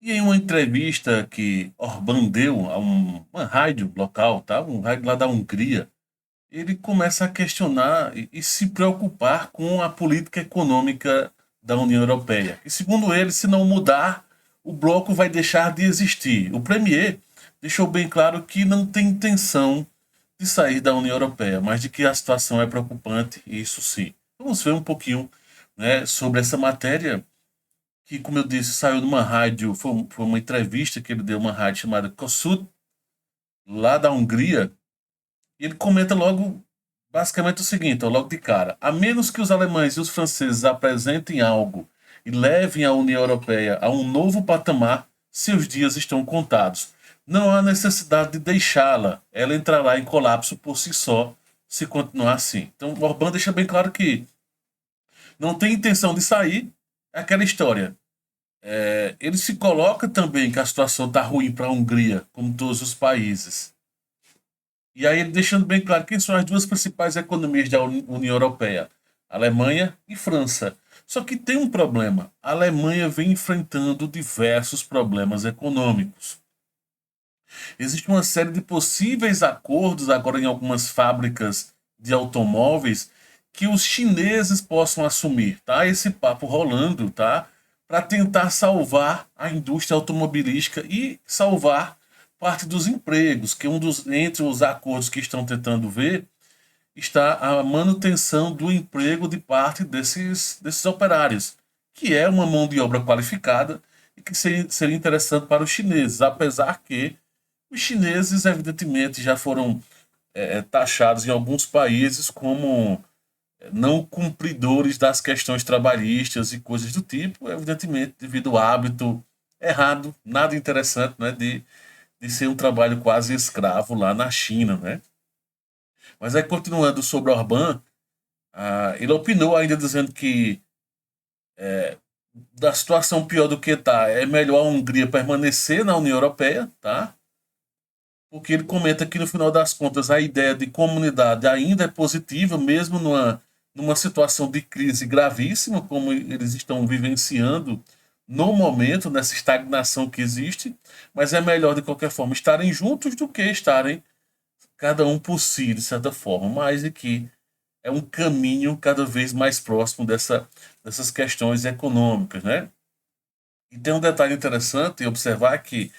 E em uma entrevista que Orbán deu a uma rádio local, tá? Um rádio lá da Hungria, ele começa a questionar e se preocupar com a política econômica da União Europeia. E segundo ele, se não mudar, o bloco vai deixar de existir. O Premier deixou bem claro que não tem intenção de sair da União Europeia, mas de que a situação é preocupante, isso sim. Vamos ver um pouquinho, né, sobre essa matéria que, como eu disse, saiu numa rádio, foi uma entrevista que ele deu uma rádio chamada Kossuth, lá da Hungria, e ele comenta logo, basicamente o seguinte, ó, logo de cara: a menos que os alemães e os franceses apresentem algo e levem a União Europeia a um novo patamar, seus dias estão contados. Não há necessidade de deixá-la, ela entrará em colapso por si só se continuar assim. Então, Orbán deixa bem claro que não tem intenção de sair, é aquela história. Ele se coloca também que a situação está ruim para a Hungria, como todos os países. E aí ele deixando bem claro quem são as duas principais economias da União Europeia, Alemanha e França. Só que tem um problema. A Alemanha vem enfrentando diversos problemas econômicos. Existe uma série de possíveis acordos agora em algumas fábricas de automóveis que os chineses possam assumir, tá? Esse papo rolando, tá? Para tentar salvar a indústria automobilística e salvar parte dos empregos, que entre os acordos que estão tentando ver está a manutenção do emprego de parte desses operários, que é uma mão de obra qualificada e que seria interessante para os chineses, apesar que os chineses, evidentemente, já foram taxados em alguns países como não cumpridores das questões trabalhistas e coisas do tipo, evidentemente, devido ao hábito errado, nada interessante, né, de ser um trabalho quase escravo lá na China, né? Mas aí, continuando sobre Orbán, ele opinou ainda dizendo que da situação pior do que está, é melhor a Hungria permanecer na União Europeia, tá? Porque ele comenta que no final das contas a ideia de comunidade ainda é positiva, mesmo numa situação de crise gravíssima, como eles estão vivenciando no momento, nessa estagnação que existe, mas é melhor de qualquer forma estarem juntos do que estarem cada um por si, de certa forma, mas de que é um caminho cada vez mais próximo dessas questões econômicas, né? E tem um detalhe interessante em observar que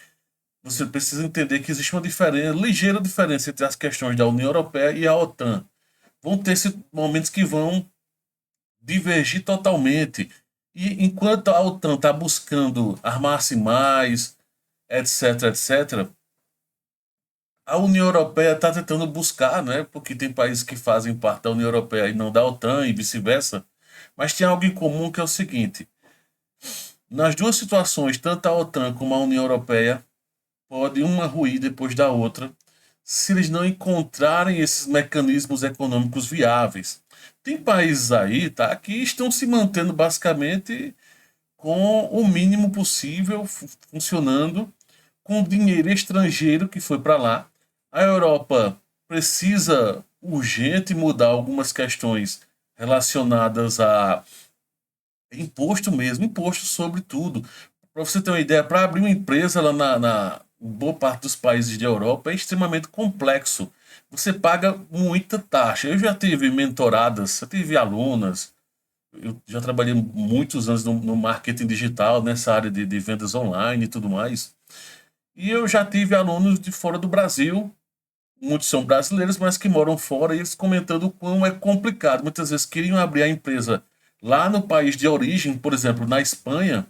você precisa entender que existe uma diferença, ligeira diferença entre as questões da União Europeia e a OTAN. Vão ter momentos que vão divergir totalmente. E enquanto a OTAN está buscando armar-se mais, etc, etc, a União Europeia está tentando buscar, né? Porque tem países que fazem parte da União Europeia e não da OTAN e vice-versa. Mas tem algo em comum que é o seguinte: nas duas situações, tanto a OTAN como a União Europeia pode uma ruir depois da outra se eles não encontrarem esses mecanismos econômicos viáveis. Tem países aí, tá, que estão se mantendo basicamente com o mínimo possível funcionando com dinheiro estrangeiro que foi para lá. A Europa precisa urgente mudar algumas questões relacionadas a imposto mesmo, imposto sobre tudo. Para você ter uma ideia, para abrir uma empresa lá na boa parte dos países da Europa é extremamente complexo. Você paga muita taxa. Eu já tive mentoradas, eu tive alunas, eu já trabalhei muitos anos no marketing digital, nessa área de vendas online e tudo mais. E eu já tive alunos de fora do Brasil, muitos são brasileiros, mas que moram fora, e eles comentando o quão é complicado. Muitas vezes queriam abrir a empresa lá no país de origem, por exemplo, na Espanha,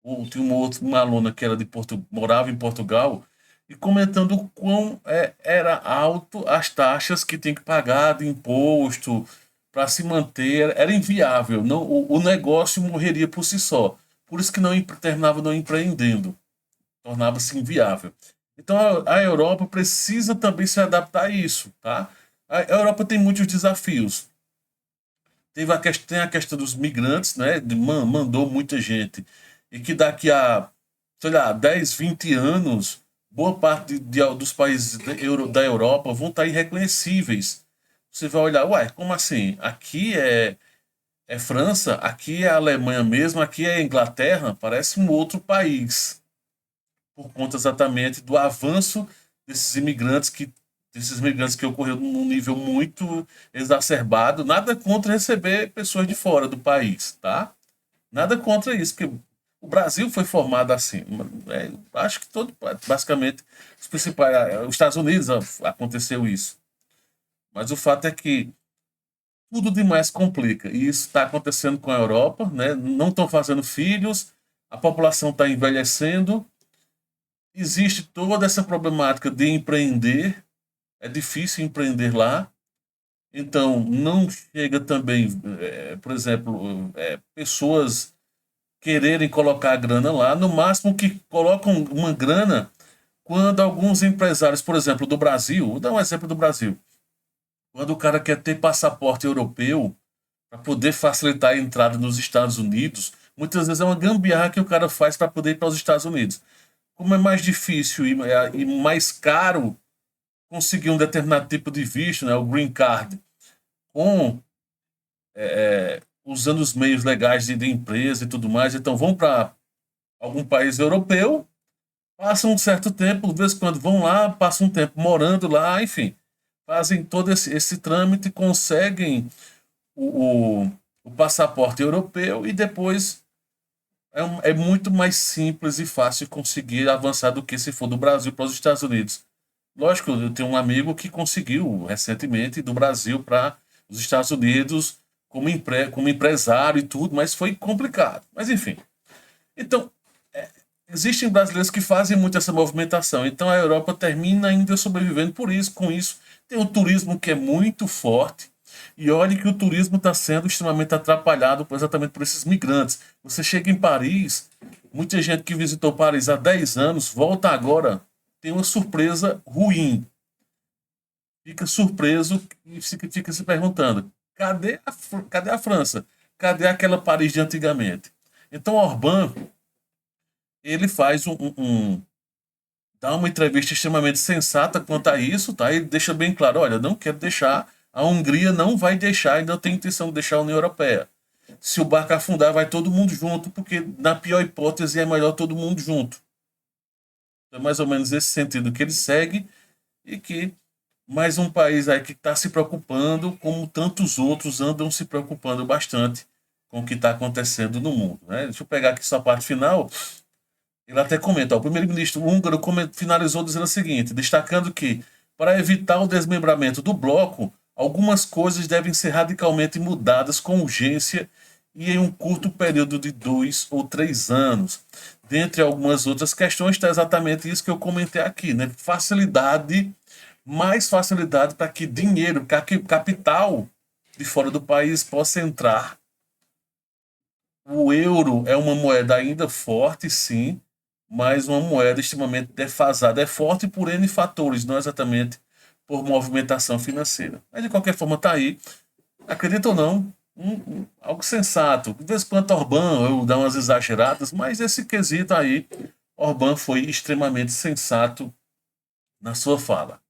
ou tinha uma aluna que era morava em Portugal, e comentando o quão era alto as taxas que tem que pagar de imposto para se manter, era inviável, não, o negócio morreria por si só. Por isso que não terminava não empreendendo, tornava-se inviável. Então a Europa precisa também se adaptar a isso, tá? A Europa tem muitos desafios. Tem a questão dos migrantes, né? Mandou muita gente. E que daqui a, sei lá, 10, 20 anos, boa parte dos países da Europa vão estar irreconhecíveis. Você vai olhar, ué, como assim? Aqui é França, aqui é Alemanha mesmo, aqui é Inglaterra, parece um outro país. por conta exatamente do avanço desses imigrantes que ocorreu num nível muito exacerbado. Nada contra receber pessoas de fora do país, tá? Nada contra isso, porque o Brasil foi formado assim. Acho que basicamente, os principais, os Estados Unidos aconteceu isso. Mas o fato é que tudo demais complica. E isso está acontecendo com a Europa, né? Não estão fazendo filhos, a população está envelhecendo, existe toda essa problemática de empreender, é difícil empreender lá. Então, não chega também, por exemplo, pessoas quererem colocar a grana lá, no máximo que colocam uma grana quando alguns empresários, por exemplo, do Brasil, vou dar um exemplo do Brasil, quando o cara quer ter passaporte europeu para poder facilitar a entrada nos Estados Unidos, muitas vezes é uma gambiarra que o cara faz para poder ir para os Estados Unidos. Como é mais difícil e mais caro conseguir um determinado tipo de visto, né, o green card, com usando os meios legais de empresa e tudo mais, então vão para algum país europeu, passam um certo tempo, de vez em quando vão lá, passam um tempo morando lá, enfim, fazem todo esse trâmite, conseguem o, o, o passaporte europeu e depois é muito mais simples e fácil conseguir avançar do que se for do Brasil para os Estados Unidos. Lógico, eu tenho um amigo que conseguiu recentemente do Brasil para os Estados Unidos como empresário e tudo, mas foi complicado. Mas enfim. Então, existem brasileiros que fazem muito essa movimentação. Então a Europa termina ainda sobrevivendo por isso. Com isso, tem o turismo que é muito forte. E olhe que o turismo está sendo extremamente atrapalhado exatamente por esses migrantes. Você chega em Paris, muita gente que visitou Paris há 10 anos, volta agora, tem uma surpresa ruim. Fica surpreso e fica se perguntando: cadê a França? Cadê aquela Paris de antigamente? Então, Orbán, ele faz dá uma entrevista extremamente sensata quanto a isso, tá? Ele deixa bem claro: olha, não quero deixar, a Hungria não vai deixar, ainda tem intenção de deixar a União Europeia. Se o barco afundar, vai todo mundo junto, porque na pior hipótese é melhor todo mundo junto. É mais ou menos esse sentido que ele segue e que mais um país aí que está se preocupando, como tantos outros andam se preocupando bastante com o que está acontecendo no mundo. Né? Deixa eu pegar aqui sua parte final. Ele até comenta: ó, o primeiro-ministro húngaro finalizou dizendo o seguinte, destacando que, para evitar o desmembramento do bloco, algumas coisas devem ser radicalmente mudadas com urgência e em um curto período de 2 ou 3 anos. Dentre algumas outras questões, está exatamente isso que eu comentei aqui, né? Mais facilidade para que dinheiro, capital de fora do país possa entrar. O euro é uma moeda ainda forte, sim, mas uma moeda extremamente defasada. É forte por N fatores, não exatamente por movimentação financeira. Mas, de qualquer forma, está aí. Acredita ou não, algo sensato. De vez em quando, Orbán eu dá umas exageradas, mas esse quesito aí, Orbán foi extremamente sensato na sua fala.